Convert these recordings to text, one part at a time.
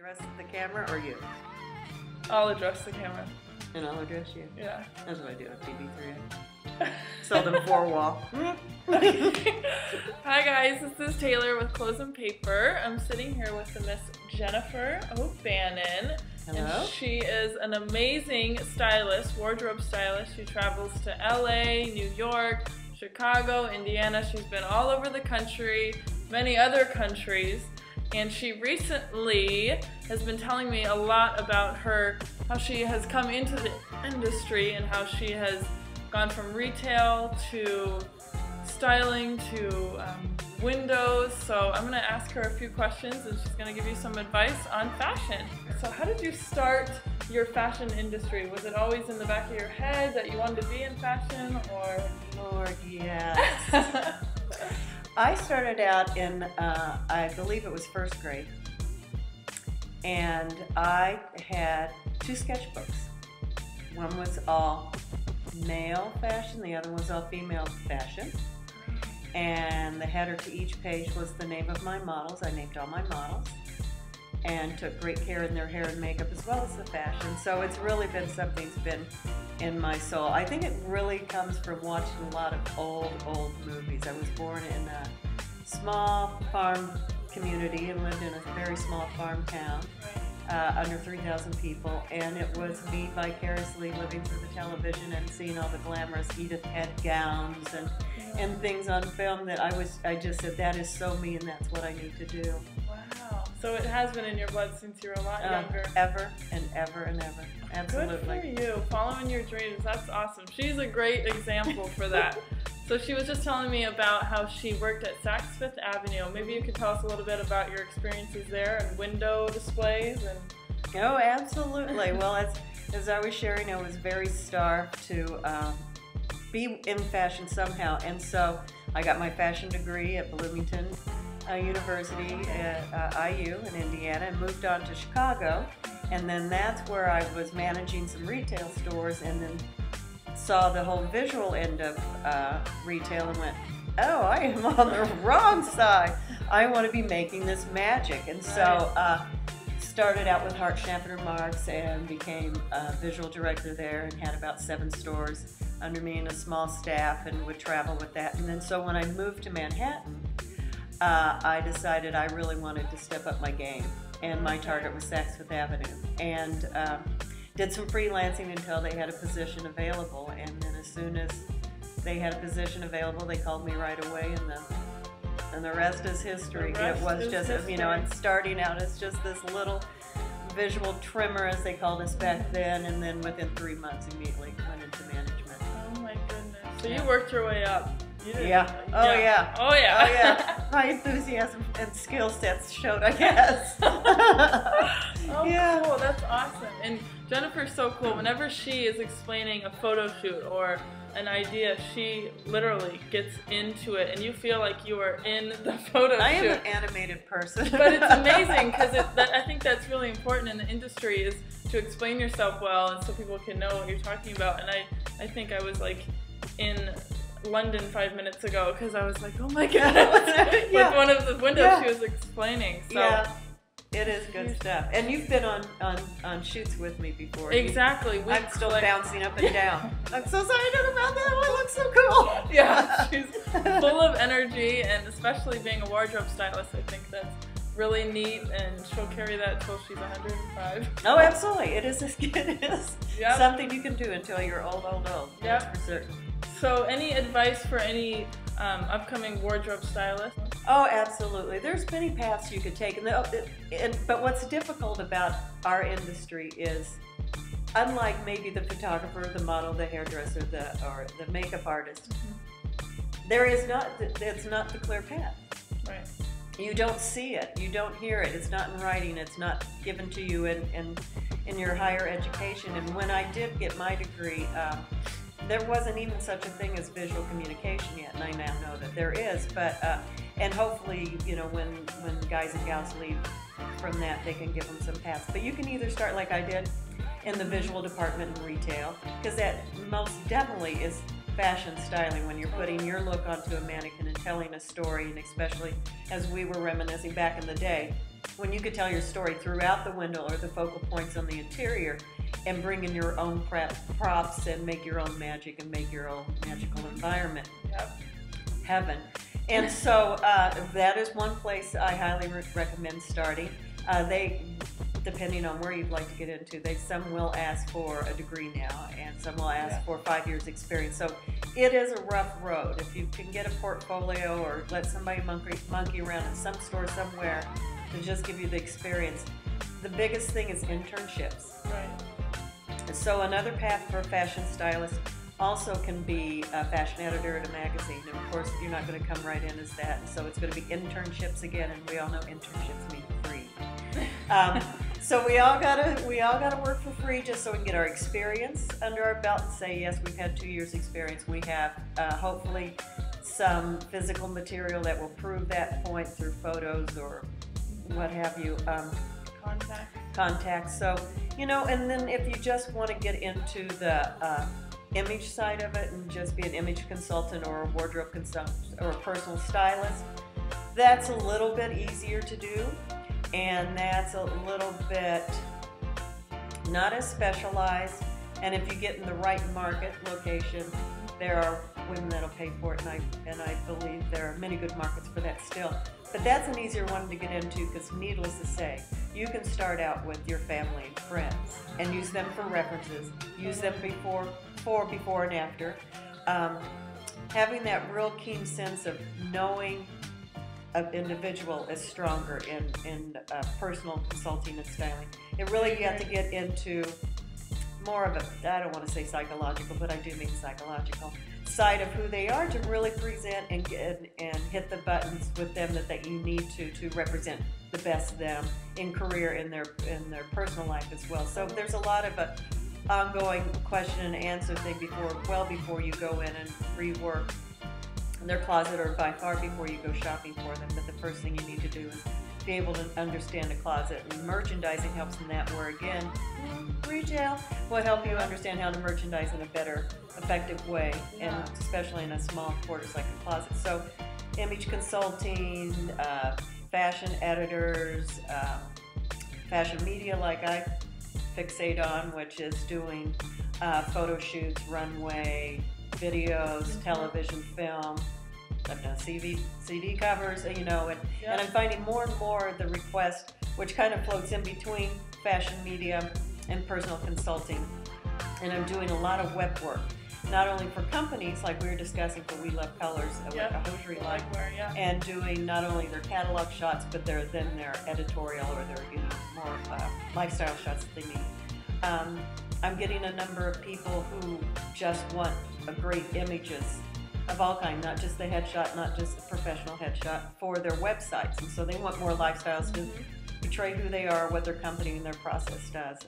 Address the camera or you? I'll address the camera. And I'll address you? Yeah. That's what I do on TV3. Seldom four wall. Hi guys, this is Taylor with Clothes and Paper. I'm sitting here with the Miss Jennifer O'Bannon. Hello. And she is an amazing stylist, wardrobe stylist. She travels to LA, New York, Chicago, Indiana. She's been all over the country, many other countries. And she recently has been telling me a lot about how she has come into the industry and how she has gone from retail to styling to windows. So I'm going to ask her a few questions and she's going to give you some advice on fashion. So how did you start your fashion industry? Was it always in the back of your head that you wanted to be in fashion, or? Lord, yes. I started out in, I believe it was first grade, and I had two sketchbooks. One was all male fashion, the other was all female fashion, and the header to each page was the name of my models. I named all my models and took great care in their hair and makeup as well as the fashion. So it's really been something that's been in my soul. I think it really comes from watching a lot of old movies. I was born in a small farm community and lived in a very small farm town, under 3,000 people, and it was me vicariously living through the television and seeing all the glamorous Edith Head gowns and things on film that I just said, that is so me and that's what I need to do. Wow. So it has been in your blood since you were a lot younger. Ever and ever and ever. Absolutely. Good for you. Following your dreams. That's awesome. She's a great example for that. So she was just telling me about how she worked at Saks Fifth Avenue. Maybe you could tell us a little bit about your experiences there and window displays. Oh, absolutely. Well, as I was sharing, I was very starved to be in fashion somehow, and so I got my fashion degree at Bloomington University at IU in Indiana and moved on to Chicago, and then that's where I was managing some retail stores and then saw the whole visual end of retail and went, oh, I am on the wrong side. I want to be making this magic. And so started out with Hart Schnappner Marks and became a visual director there and had about 7 stores under me and a small staff and would travel with that. And then so when I moved to Manhattan, I decided I really wanted to step up my game, and my target was Saks Fifth Avenue. And did some freelancing until they had a position available, and then as soon as they had a position available, they called me right away, and the rest is history. It was just, you know, I'm starting out as just this little visual trimmer, as they called us back then, and then within 3 months immediately went into management. Oh my goodness. So you worked your way up. Yeah. Oh yeah. Oh yeah. Oh yeah. My enthusiasm and skill sets showed, I guess. Oh, yeah. Cool. That's awesome. And Jennifer's so cool. Whenever she is explaining a photo shoot or an idea, she literally gets into it, and you feel like you are in the photo shoot. I am an animated person. But it's amazing because I think that's really important in the industry, is to explain yourself well and so people can know what you're talking about. And I think I was like in London 5 minutes ago because I was like, oh my god, with one of the windows she was explaining. So yeah, it is good stuff. And you've been on shoots with me before. Exactly. I'm still bouncing up and down. I'm so excited about that. Oh, it looks so cool. Yeah, she's full of energy, and especially being a wardrobe stylist, I think that's really neat, and she'll carry that till she's 105. Oh, absolutely. It is something you can do until you're old. That's for certain. So any advice for any upcoming wardrobe stylist? Oh, absolutely. There's many paths you could take. But what's difficult about our industry is, unlike maybe the photographer, the model, the hairdresser, or the makeup artist, it's not the clear path. Right. You don't see it. You don't hear it. It's not in writing. It's not given to you in your higher education. And when I did get my degree, there wasn't even such a thing as visual communication yet, and I now know that there is. But and hopefully, you know, when guys and gals leave from that, they can give them some paths. But you can either start like I did in the visual department in retail, because that most definitely is fashion styling, when you're putting your look onto a mannequin and telling a story, and especially as we were reminiscing back in the day, when you could tell your story throughout the window or the focal points on the interior and bring in your own props and make your own magic and make your own magical environment. Yep. Heaven. And so that is one place I highly recommend starting. They, depending on where you'd like to get into, some will ask for a degree now, and some will ask for 5 years experience. So it is a rough road. If you can get a portfolio or let somebody monkey around in some store somewhere to just give you the experience, the biggest thing is internships. Right. So another path for a fashion stylist also can be a fashion editor at a magazine. And of course, you're not going to come right in as that. So it's going to be internships again, and we all know internships mean free. So we all gotta work for free just so we can get our experience under our belt and say, yes, we've had 2 years experience. We have hopefully some physical material that will prove that point through photos or what have you. Contacts. So, you know, and then if you just want to get into the image side of it and just be an image consultant or a wardrobe consultant or a personal stylist, that's a little bit easier to do, and that's a little bit not as specialized. And if you get in the right market location, there are women that'll pay for it, and I believe there are many good markets for that still. But that's an easier one to get into because, needless to say, you can start out with your family and friends and use them for references, use them before and after. Having that real keen sense of knowing an individual is stronger in personal consulting and styling. It really, you have to get into more of a, I don't want to say psychological, but I do mean psychological side of who they are to really present and hit the buttons with them that you need to represent the best of them in career, in their personal life as well. So there's a lot of a ongoing question and answer thing before you go in and rework their closet, or by far before you go shopping for them. But the first thing you need to do is be able to understand a closet, and merchandising helps in that, where again, retail will help you understand how to merchandise in a better, effective way, and especially in a small quarters like a closet. So image consulting, fashion editors, fashion media like I fixate on, which is doing photo shoots, runway, videos, television, film. I've done CD covers, you know, and I'm finding more and more the request, which kind of floats in between fashion media and personal consulting. And I'm doing a lot of web work, not only for companies like we were discussing for We Love Colors, like a hosiery line, and doing not only their catalog shots, but their editorial or their more lifestyle shots that they need. I'm getting a number of people who just want great images of all kinds, not just the headshot, not just the professional headshot, for their websites. And so they want more lifestyles to portray who they are, what their company and their process does.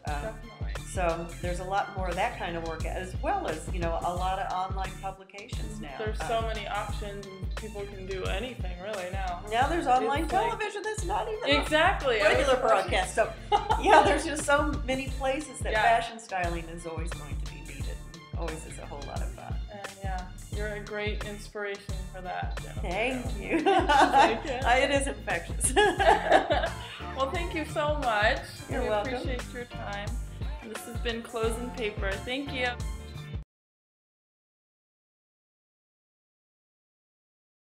So there's a lot more of that kind of work, as well as, you know, a lot of online publications now. There's so many options, and people can do anything really now. Now there's online television that's not even regular broadcast. So yeah, there's just so many places that fashion styling is always going to be needed. Always is a whole lot of fun. And you're a great inspiration for that, Jennifer. Thank you. It is infectious. Well, thank you so much. You're welcome. We appreciate your time. This has been Clothes and Paper. Thank you.